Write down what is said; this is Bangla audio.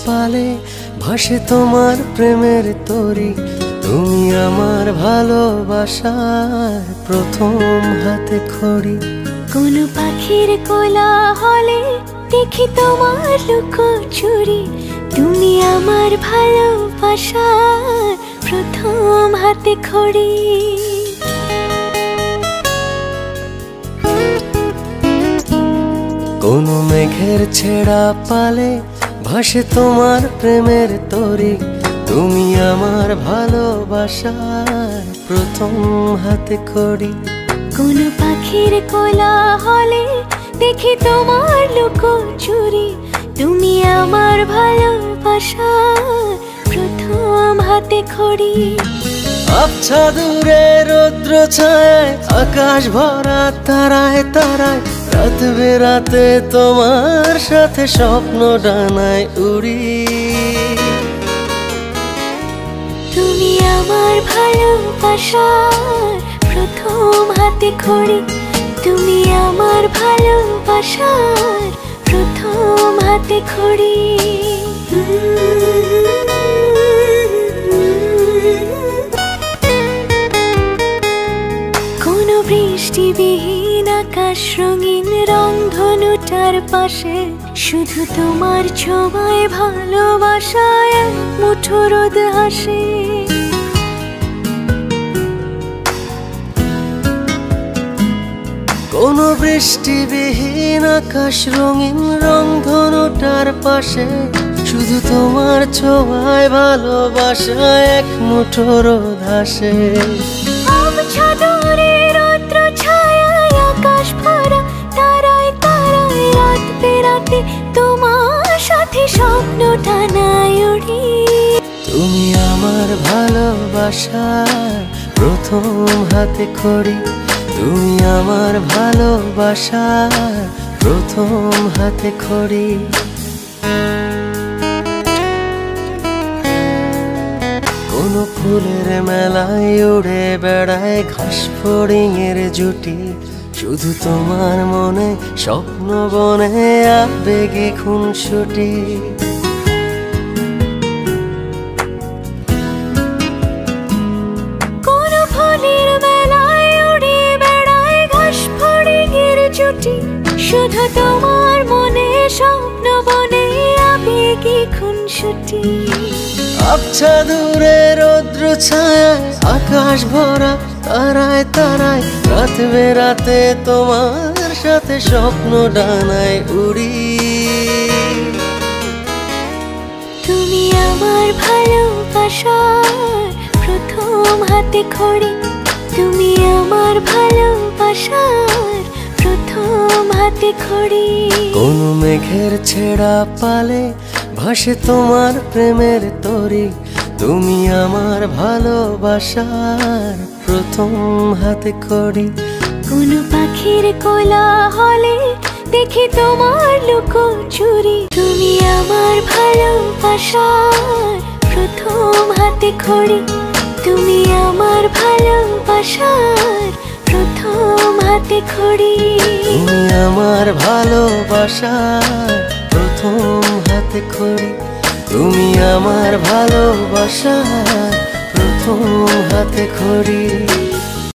পালে ভাসে তোমার প্রেমের তরি, তুমি আমার ভালোবাসার প্রথম হাতে খড়ি। কোন পাখির কোলাহলে দেখি তোমার লুকোচুরি, তুমি আমার ভালোবাসার প্রথম হাতে খড়ি। কোন মেঘের ছেঁড়া পালে ভাসে তোমার প্রেমের তরি, তুমি আমার ভালোবাসার প্রথম হাতে খড়ি। কোন পাখির কোলাহলে দেখি তোমার লুকোচুরি, তুমি আমার ভালোবাসার প্রথম হাতে খড়ি। আবছা দূরে রৌদ্র ছায়, আকাশ ভরা তারায় তারায়, রাত বেরাতে তোমার সাথে স্বপ্ন ডানায় উড়ি। তুমি আমার ভালোবাসার প্রথম হাতে খড়ি, তুমি আমার ভালোবাসার প্রথম হাতে খড়ি। কোন বৃষ্টিবিহীন আকাশ রঙিন রংধনুটার পাশে, শুধু তোমার ছোঁয়ায় ভালোবাসায় এক মুঠো রোদ হাসে। কোন বৃষ্টিবিহীন আকাশ রঙিন রংধনুটার পাশে, শুধু তোমার ছোঁয়ায় ভালোবাসায় এক মুঠো রোদ হাসে। আবছা দূরে রৌদ্র ছায়ায়, আকাশ ভরা তারায় তারায়, রাত বেরাতে তোমার সাথে স্বপ্ন টানায় উড়ি। তুমি আমার ভালোবাসার প্রথম হাতে খড়ি, তুমি আমার ভালোবাসার প্রথম হাতে খড়ি। কোন ফুলের মেলায় উড়ে বেড়ায় ঘাস ফড়িংয়ের জুটি, শুধু তোমার মনে স্বপ্ন বনে আবেগে খুনসুটি। কোন ফুলের মেলায় উড়ে বেড়ায় ঘাস ফড়িংয়ের জুটি, শুধু তোমার মনে স্বপ্ন বনে আবেগে খুনসুটি। আবছা দূরে রৌদ্র ছায়, আকাশ ভরা তারায় তারায়, রাত বেরাতে তোমার সাথে স্বপ্ন ডানায় উড়ি। তুমি আমার ভালোবাসার প্রথম হাতে খড়ি, তুমি আমার ভালোবাসার প্রথম হাতে খড়ি। কোন মেঘের ছেঁড়া পালে ভাসে তোমার প্রেমের তরি, তুমি আমার ভালোবাসার প্রথম হাতে খড়ি। কোন পাখির কোলাহলে দেখি তোমার লুকোচুরি, তুমি আমার ভালোবাসার প্রথম হাতে খড়ি, তুমি আমার ভালোবাসার প্রথম হাতে খড়ি। তুমি আমার ভালোবাসার প্রথম হাতে খড়ি, তুমি আমার ভালোবাসার প্রথম হাতে খড়ি।